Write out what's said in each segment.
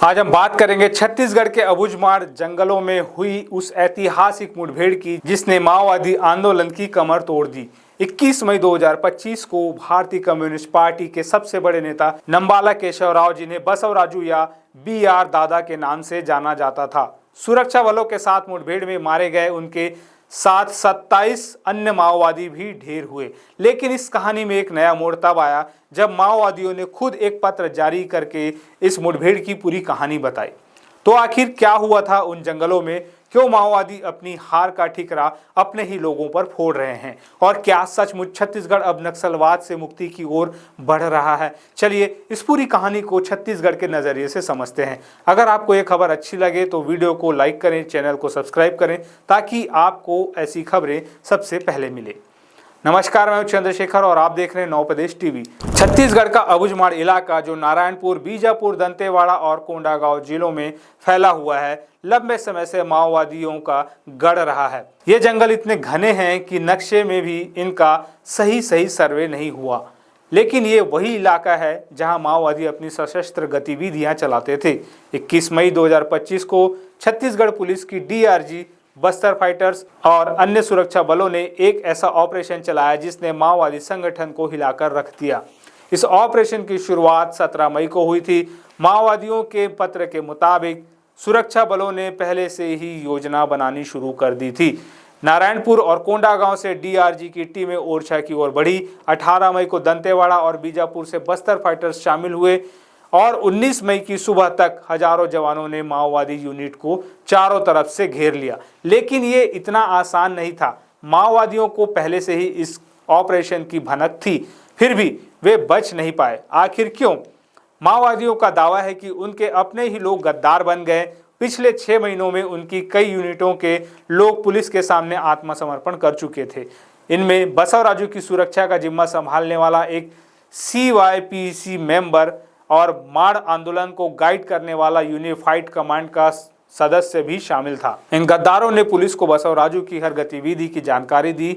आज हम बात करेंगे छत्तीसगढ़ के अबूझमाड़ जंगलों में हुई उस ऐतिहासिक मुठभेड़ की जिसने माओवादी आंदोलन की कमर तोड़ दी। 21 मई 2025 को भारतीय कम्युनिस्ट पार्टी के सबसे बड़े नेता नंबाला केशवराव, जिन्हें बसवराजू या BR दादा के नाम से जाना जाता था, सुरक्षा बलों के साथ मुठभेड़ में मारे गए। उनके साथ 27 अन्य माओवादी भी ढेर हुए। लेकिन इस कहानी में एक नया मोड़ तब आया जब माओवादियों ने खुद एक पत्र जारी करके इस मुठभेड़ की पूरी कहानी बताई। तो आखिर क्या हुआ था उन जंगलों में? क्यों माओवादी अपनी हार का ठिकरा अपने ही लोगों पर फोड़ रहे हैं? और क्या सचमुच छत्तीसगढ़ अब नक्सलवाद से मुक्ति की ओर बढ़ रहा है? चलिए इस पूरी कहानी को छत्तीसगढ़ के नजरिए से समझते हैं। अगर आपको ये खबर अच्छी लगे तो वीडियो को लाइक करें, चैनल को सब्सक्राइब करें ताकि आपको ऐसी खबरें सबसे पहले मिले। नमस्कार, मैं चंद्रशेखर और आप देख रहे हैं नवप्रदेश टीवी। छत्तीसगढ़ का अबूझमाड़ इलाका जो नारायणपुर, बीजापुर, दंतेवाड़ा और कोंडागांव जिलों में फैला हुआ है, लंबे समय से माओवादियों का गढ़ रहा है। ये जंगल इतने घने हैं कि नक्शे में भी इनका सही सर्वे नहीं हुआ। लेकिन ये वही इलाका है जहां माओवादी अपनी सशस्त्र गतिविधियां चलाते थे। 21 मई 2025 को छत्तीसगढ़ पुलिस की DRG, बस्तर फाइटर्स और अन्य सुरक्षा बलों ने एक ऐसा ऑपरेशन चलाया जिसने माओवादी संगठन को हिलाकर रख दिया। इस ऑपरेशन की शुरुआत 17 मई को हुई थी। माओवादियों के पत्र के मुताबिक सुरक्षा बलों ने पहले से ही योजना बनानी शुरू कर दी थी। नारायणपुर और कोंडागांव से DRG की टीमें ओरछा की ओर बढ़ी। 18 मई को दंतेवाड़ा और बीजापुर से बस्तर फाइटर्स शामिल हुए और 19 मई की सुबह तक हजारों जवानों ने माओवादी यूनिट को चारों तरफ से घेर लिया। लेकिन ये इतना आसान नहीं था। माओवादियों को पहले से ही इस ऑपरेशन की भनक थी, फिर भी वे बच नहीं पाए। आखिर क्यों? माओवादियों का दावा है कि उनके अपने ही लोग गद्दार बन गए। पिछले 6 महीनों में उनकी कई यूनिटों के लोग पुलिस के सामने आत्मसमर्पण कर चुके थे। इनमें बसवराजू की सुरक्षा का जिम्मा संभालने वाला एक CYPC मेंबर और माड़ आंदोलन को गाइड करने वाला यूनिफाइड कमांड का सदस्य भी शामिल था। इन गद्दारों ने पुलिस को बसवराजू की हर गतिविधि की जानकारी दी,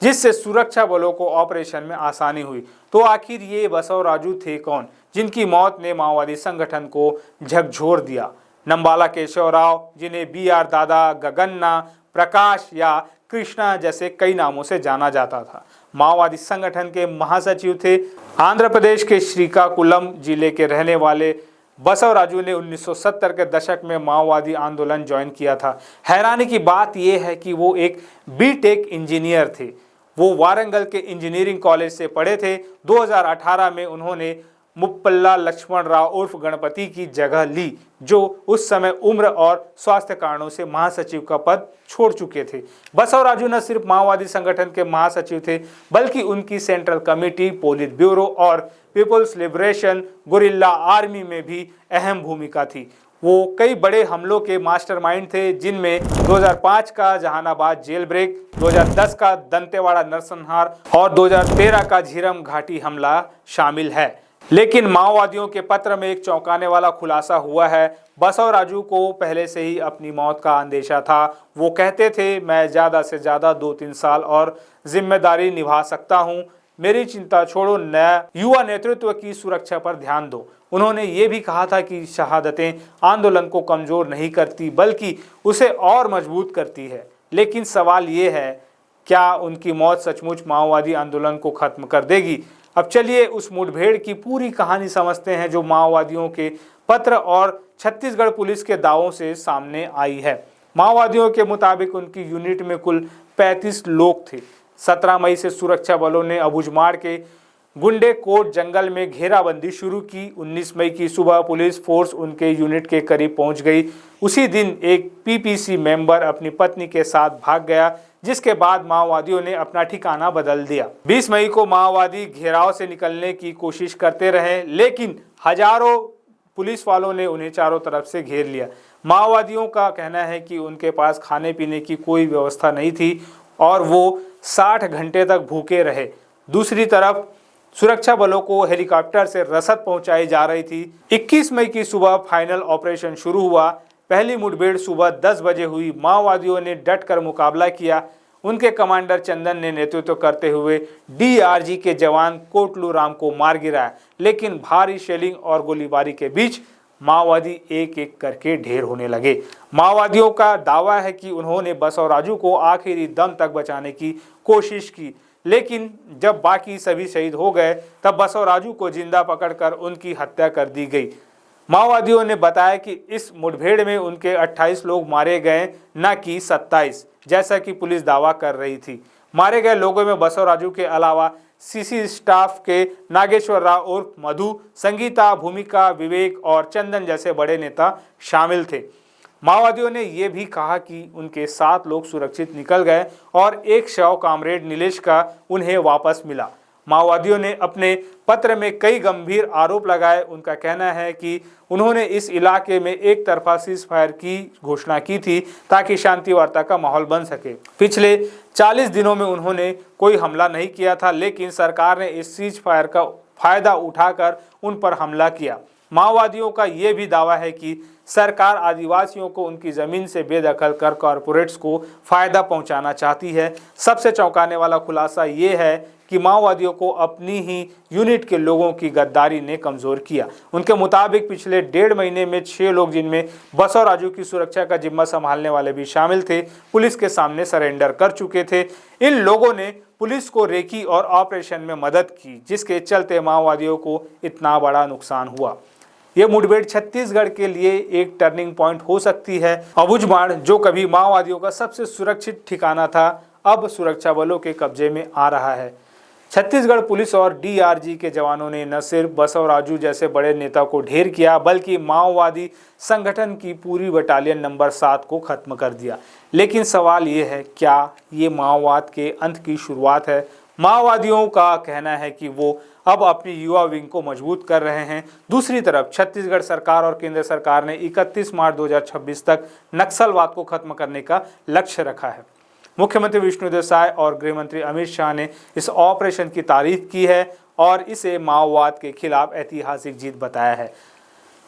जिससे सुरक्षा बलों को ऑपरेशन में आसानी हुई। तो आखिर ये बसवराजू थे कौन जिनकी मौत ने माओवादी संगठन को झकझोर दिया? नंबाला केशवराव, जिन्हें BR दादा, गगन्ना, प्रकाश या कृष्णा जैसे कई नामों से जाना जाता था, माओवादी संगठन के महासचिव थे। आंध्र प्रदेश के श्रीकाकुलम जिले के रहने वाले बसवराजू ने 1970 के दशक में माओवादी आंदोलन ज्वाइन किया था। हैरानी की बात यह है कि वो एक BTech इंजीनियर थे। वो वारंगल के इंजीनियरिंग कॉलेज से पढ़े थे। 2018 में उन्होंने मुप्पल्ला लक्ष्मण राव उर्फ गणपति की जगह ली, जो उस समय उम्र और स्वास्थ्य कारणों से महासचिव का पद छोड़ चुके थे। बसवराजू न सिर्फ माओवादी संगठन के महासचिव थे, बल्कि उनकी सेंट्रल कमेटी, पोलित ब्यूरो और पीपुल्स लिबरेशन गुरिल्ला आर्मी में भी अहम भूमिका थी। वो कई बड़े हमलों के मास्टरमाइंड थे, जिनमें 2005 का जहानाबाद जेल ब्रेक, 2010 का दंतेवाड़ा नरसंहार और 2013 का झीरम घाटी हमला शामिल है। लेकिन माओवादियों के पत्र में एक चौंकाने वाला खुलासा हुआ है। बसवराजू को पहले से ही अपनी मौत का अंदेशा था। वो कहते थे, मैं ज़्यादा से ज़्यादा 2-3 साल और जिम्मेदारी निभा सकता हूँ। मेरी चिंता छोड़ो, नया युवा नेतृत्व की सुरक्षा पर ध्यान दो। उन्होंने ये भी कहा था कि शहादतें आंदोलन को कमज़ोर नहीं करती, बल्कि उसे और मजबूत करती है। लेकिन सवाल ये है, क्या उनकी मौत सचमुच माओवादी आंदोलन को खत्म कर देगी? अब चलिए उस मुठभेड़ की पूरी कहानी समझते हैं जो माओवादियों के पत्र और छत्तीसगढ़ पुलिस के दावों से सामने आई है। माओवादियों के मुताबिक उनकी यूनिट में कुल 35 लोग थे। 17 मई से सुरक्षा बलों ने अबूझमाड़ के गुंडे कोट जंगल में घेराबंदी शुरू की। 19 मई की सुबह पुलिस फोर्स उनके यूनिट के करीब पहुंच गई। उसी दिन एक PPC मेंबर अपनी पत्नी के साथ भाग गया, जिसके बाद माओवादियों ने अपना ठिकाना बदल दिया। 20 मई को माओवादी घेराव से निकलने की कोशिश करते रहे, लेकिन हजारों पुलिस वालों ने उन्हें चारों तरफ से घेर लिया। माओवादियों का कहना है कि उनके पास खाने पीने की कोई व्यवस्था नहीं थी और वो 60 घंटे तक भूखे रहे। दूसरी तरफ सुरक्षा बलों को हेलीकॉप्टर से रसद पहुंचाई जा रही थी। 21 मई की सुबह फाइनल ऑपरेशन शुरू हुआ। पहली मुठभेड़ सुबह 10 बजे हुई। माओवादियों ने डटकर मुकाबला किया। उनके कमांडर चंदन ने नेतृत्व करते हुए DRG के जवान कोटलू राम को मार गिराया, लेकिन भारी शेलिंग और गोलीबारी के बीच माओवादी एक एक करके ढेर होने लगे। माओवादियों का दावा है कि उन्होंने बसवराजू को आखिरी दम तक बचाने की कोशिश की, लेकिन जब बाकी सभी शहीद हो गए तब बसवराजू को जिंदा पकड़कर उनकी हत्या कर दी गई। माओवादियों ने बताया कि इस मुठभेड़ में उनके 28 लोग मारे गए, न कि 27, जैसा कि पुलिस दावा कर रही थी। मारे गए लोगों में बसवराजू के अलावा सीसी स्टाफ के नागेश्वर राव उर्फ मधु, संगीता, भूमिका, विवेक और चंदन जैसे बड़े नेता शामिल थे। माओवादियों ने यह भी कहा कि उनके 7 लोग सुरक्षित निकल गए और एक शव कामरेड नीलेश का उन्हें वापस मिला। माओवादियों ने अपने पत्र में कई गंभीर आरोप लगाए। उनका कहना है कि उन्होंने इस इलाके में एक तरफा सीज फायर की घोषणा की थी ताकि शांति वार्ता का माहौल बन सके। पिछले 40 दिनों में उन्होंने कोई हमला नहीं किया था, लेकिन सरकार ने इस सीज फायर का फायदा उठाकर उन पर हमला किया। माओवादियों का यह भी दावा है कि सरकार आदिवासियों को उनकी जमीन से बेदखल कर कॉरपोरेट्स को फायदा पहुंचाना चाहती है। सबसे चौंकाने वाला खुलासा ये है कि माओवादियों को अपनी ही यूनिट के लोगों की गद्दारी ने कमजोर किया। उनके मुताबिक पिछले 1.5 महीने में 6 लोग, जिनमें बसवराजू की सुरक्षा का जिम्मा संभालने वाले भी शामिल थे, पुलिस के सामने सरेंडर कर चुके थे। इन लोगों ने पुलिस को रेकी और ऑपरेशन में मदद की, जिसके चलते माओवादियों को इतना बड़ा नुकसान हुआ। ये मुठभेड़ छत्तीसगढ़ के लिए एक टर्निंग पॉइंट हो सकती है। अबुझमाड़, जो कभी माओवादियों का सबसे सुरक्षित ठिकाना था, अब सुरक्षा बलों के कब्जे में आ रहा है। छत्तीसगढ़ पुलिस और डीआरजी के जवानों ने न सिर्फ बसवराजू जैसे बड़े नेता को ढेर किया, बल्कि माओवादी संगठन की पूरी बटालियन नंबर 7 को खत्म कर दिया। लेकिन सवाल ये है, क्या ये माओवाद के अंत की शुरुआत है? माओवादियों का कहना है कि वो अब अपनी युवा विंग को मजबूत कर रहे हैं। दूसरी तरफ छत्तीसगढ़ सरकार और केंद्र सरकार ने 31 मार्च 2026 तक नक्सलवाद को खत्म करने का लक्ष्य रखा है। मुख्यमंत्री विष्णुदेव साय और गृह मंत्री अमित शाह ने इस ऑपरेशन की तारीफ की है और इसे माओवाद के खिलाफ ऐतिहासिक जीत बताया है।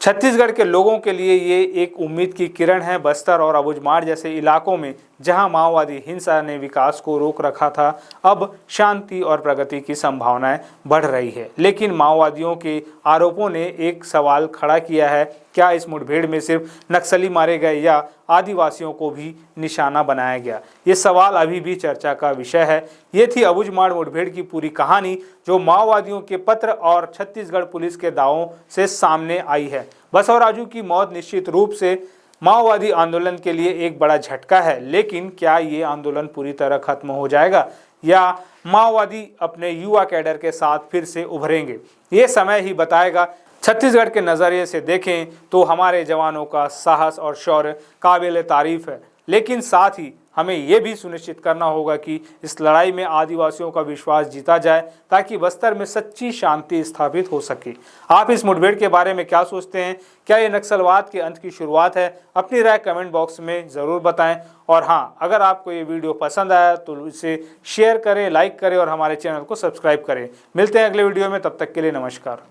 छत्तीसगढ़ के लोगों के लिए ये एक उम्मीद की किरण है। बस्तर और अबुझमाड़ जैसे इलाकों में जहां माओवादी हिंसा ने विकास को रोक रखा था, अब शांति और प्रगति की संभावनाएं बढ़ रही है। लेकिन माओवादियों के आरोपों ने एक सवाल खड़ा किया है, क्या इस मुठभेड़ में सिर्फ नक्सली मारे गए या आदिवासियों को भी निशाना बनाया गया? ये सवाल अभी भी चर्चा का विषय है। ये थी अबुझमाड़ मुठभेड़ की पूरी कहानी, जो माओवादियों के पत्र और छत्तीसगढ़ पुलिस के दावों से सामने आई है। बसवराजू की मौत निश्चित रूप से माओवादी आंदोलन के लिए एक बड़ा झटका है, लेकिन क्या ये आंदोलन पूरी तरह खत्म हो जाएगा या माओवादी अपने युवा कैडर के साथ फिर से उभरेंगे? ये समय ही बताएगा। छत्तीसगढ़ के नज़रिए से देखें तो हमारे जवानों का साहस और शौर्य काबिल तारीफ है, लेकिन साथ ही हमें यह भी सुनिश्चित करना होगा कि इस लड़ाई में आदिवासियों का विश्वास जीता जाए, ताकि बस्तर में सच्ची शांति स्थापित हो सके। आप इस मुठभेड़ के बारे में क्या सोचते हैं? क्या ये नक्सलवाद के अंत की शुरुआत है? अपनी राय कमेंट बॉक्स में ज़रूर बताएं। और हाँ, अगर आपको ये वीडियो पसंद आया तो इसे शेयर करें, लाइक करें और हमारे चैनल को सब्सक्राइब करें। मिलते हैं अगले वीडियो में, तब तक के लिए नमस्कार।